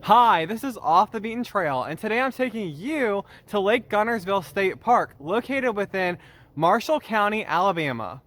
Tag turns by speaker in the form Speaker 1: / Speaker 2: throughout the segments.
Speaker 1: Hi, this is Off the Beaten Trail, and today I'm taking you to Lake Guntersville State Park, located within Marshall County, Alabama.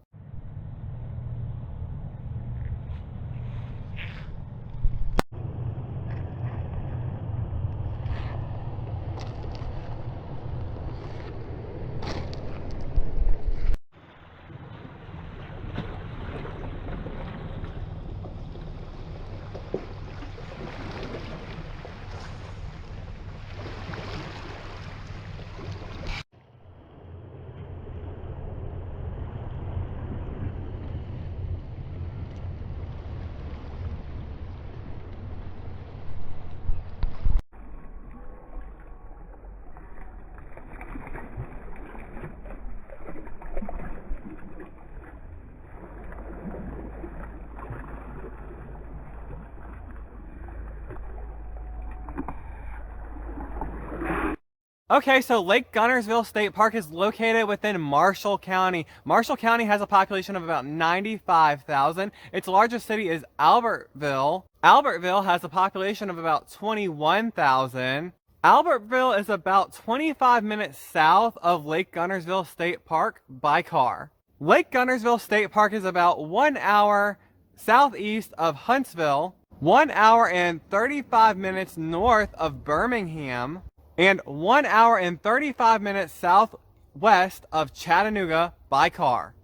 Speaker 1: Okay, so Lake Guntersville State Park is located within Marshall County. Marshall County has a population of about 95,000. Its largest city is Albertville. Albertville has a population of about 21,000. Albertville is about 25 minutes south of Lake Guntersville State Park by car. Lake Guntersville State Park is about 1 hour southeast of Huntsville, 1 hour and 35 minutes north of Birmingham, and 1 hour and 35 minutes southwest of Chattanooga by car.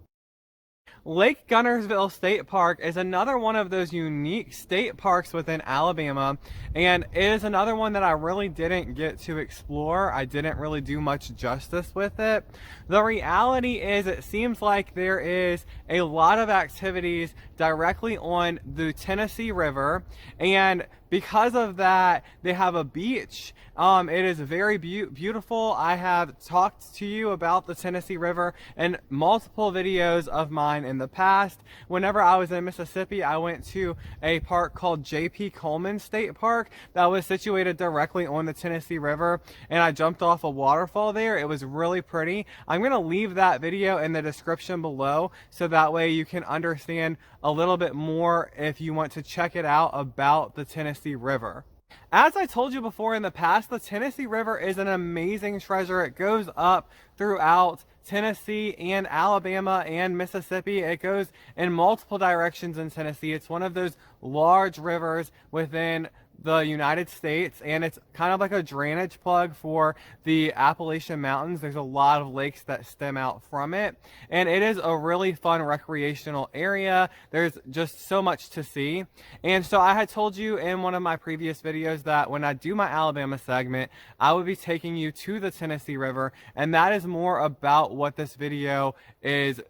Speaker 1: Lake Guntersville State Park is another one of those unique state parks within Alabama, and it is another one that I really didn't get to explore. I didn't really do much justice with it. The reality is it seems like there is a lot of activities directly on the Tennessee River, and because of that, they have a beach. It is very beautiful. I have talked to you about the Tennessee River in multiple videos of mine in the past. Whenever I was in Mississippi, I went to a park called J.P. Coleman State Park that was situated directly on the Tennessee River, and I jumped off a waterfall there. It was really pretty. I'm going to leave that video in the description below so that way you can understand a little bit more if you want to check it out about the Tennessee River. As I told you before in the past, the Tennessee River is an amazing treasure. It goes up throughout Tennessee and Alabama and Mississippi. It goes in multiple directions in Tennessee. It's one of those large rivers within the United States, and it's kind of like a drainage plug for the Appalachian Mountains. There's a lot of lakes that stem out from it, and it is a really fun recreational area. There's just so much to see. And so I had told you in one of my previous videos that when I do my Alabama segment, I would be taking you to the Tennessee River, and that is more about what this video is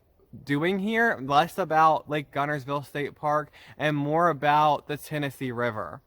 Speaker 1: doing here, less about Lake Guntersville State Park and more about the Tennessee River.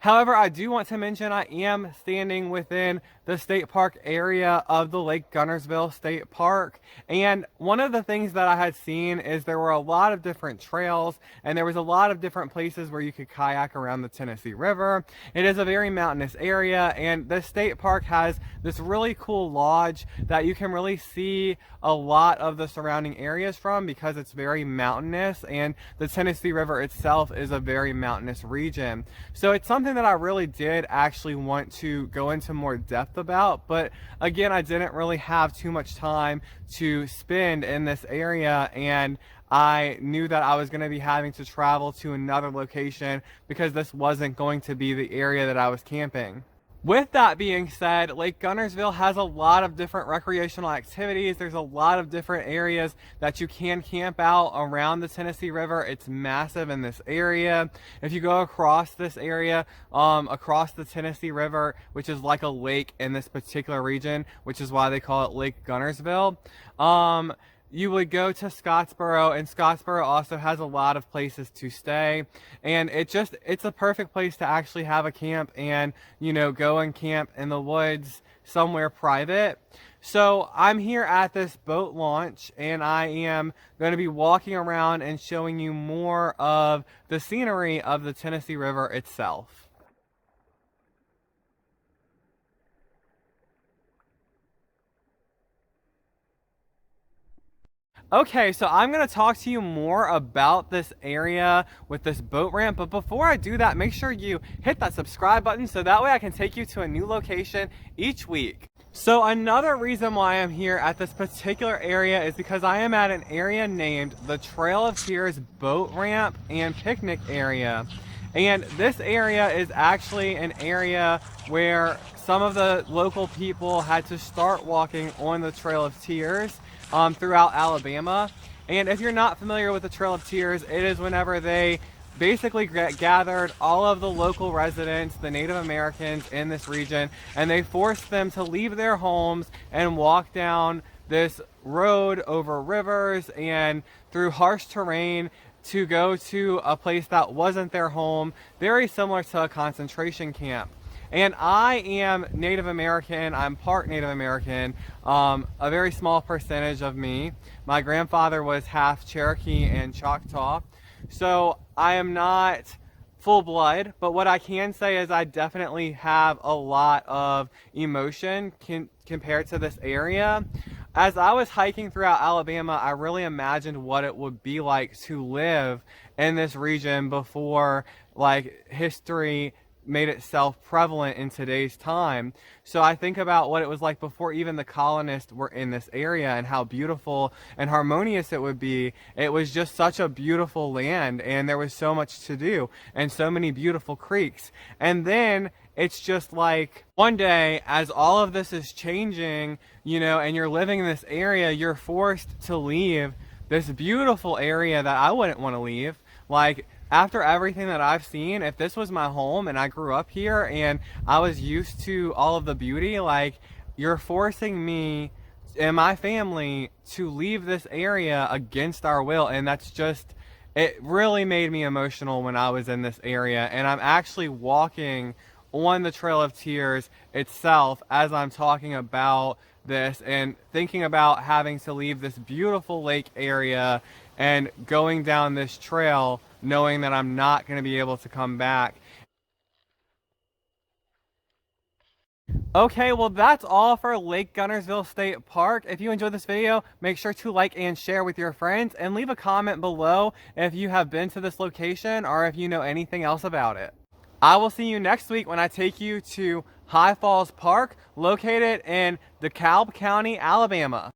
Speaker 1: However, I do want to mention I am standing within the state park area of the Lake Guntersville State Park. And one of the things that I had seen is there were a lot of different trails, and there was a lot of different places where you could kayak around the Tennessee River. It is a very mountainous area, and the state park has this really cool lodge that you can really see a lot of the surrounding areas from because it's very mountainous, and the Tennessee River itself is a very mountainous region. So it's something that I really did actually want to go into more depth about, but again, I didn't really have too much time to spend in this area, and I knew that I was going to be having to travel to another location because this wasn't going to be the area that I was camping. With that being said, Lake Guntersville has a lot of different recreational activities. There's a lot of different areas that you can camp out around the Tennessee River. It's massive in this area. If you go across this area, across the Tennessee River, which is like a lake in this particular region, which is why they call it Lake Guntersville, you would go to Scottsboro, and Scottsboro also has a lot of places to stay, and it's a perfect place to actually have a camp and, you know, go and camp in the woods somewhere private. So I'm here at this boat launch, and I am going to be walking around and showing you more of the scenery of the Tennessee River itself. Okay, so I'm going to talk to you more about this area with this boat ramp, but before I do that, make sure you hit that subscribe button so that way I can take you to a new location each week. So another reason why I'm here at this particular area is because I am at an area named the Trail of Tears Boat Ramp and Picnic Area. And this area is actually an area where some of the local people had to start walking on the Trail of Tears throughout Alabama. And if you're not familiar with the Trail of Tears, it is whenever they basically gathered all of the local residents, the Native Americans in this region, and they forced them to leave their homes and walk down this road over rivers and through harsh terrain to go to a place that wasn't their home, very similar to a concentration camp. And I am Native American. I'm part Native American, a very small percentage of me. My grandfather was half Cherokee and Choctaw. So I am not full blood, but what I can say is I definitely have a lot of emotion compared to this area. As I was hiking throughout Alabama, I really imagined what it would be like to live in this region before like history made itself prevalent in today's time. So I think about what it was like before even the colonists were in this area and how beautiful and harmonious it would be. It was just such a beautiful land and there was so much to do and so many beautiful creeks. And then it's just like one day as all of this is changing, you know, and you're living in this area, you're forced to leave this beautiful area that I wouldn't want to leave. Like, after everything that I've seen, if this was my home and I grew up here and I was used to all of the beauty, like, you're forcing me and my family to leave this area against our will. And that's just, it really made me emotional when I was in this area. And I'm actually walking on the Trail of Tears itself as I'm talking about this and thinking about having to leave this beautiful lake area and going down this trail knowing that I'm not going to be able to come back. Okay, well that's all for Lake Guntersville State Park. If you enjoyed this video, make sure to like and share with your friends and leave a comment below if you have been to this location or if you know anything else about it. I will see you next week when I take you to High Falls Park, located in DeKalb County, Alabama.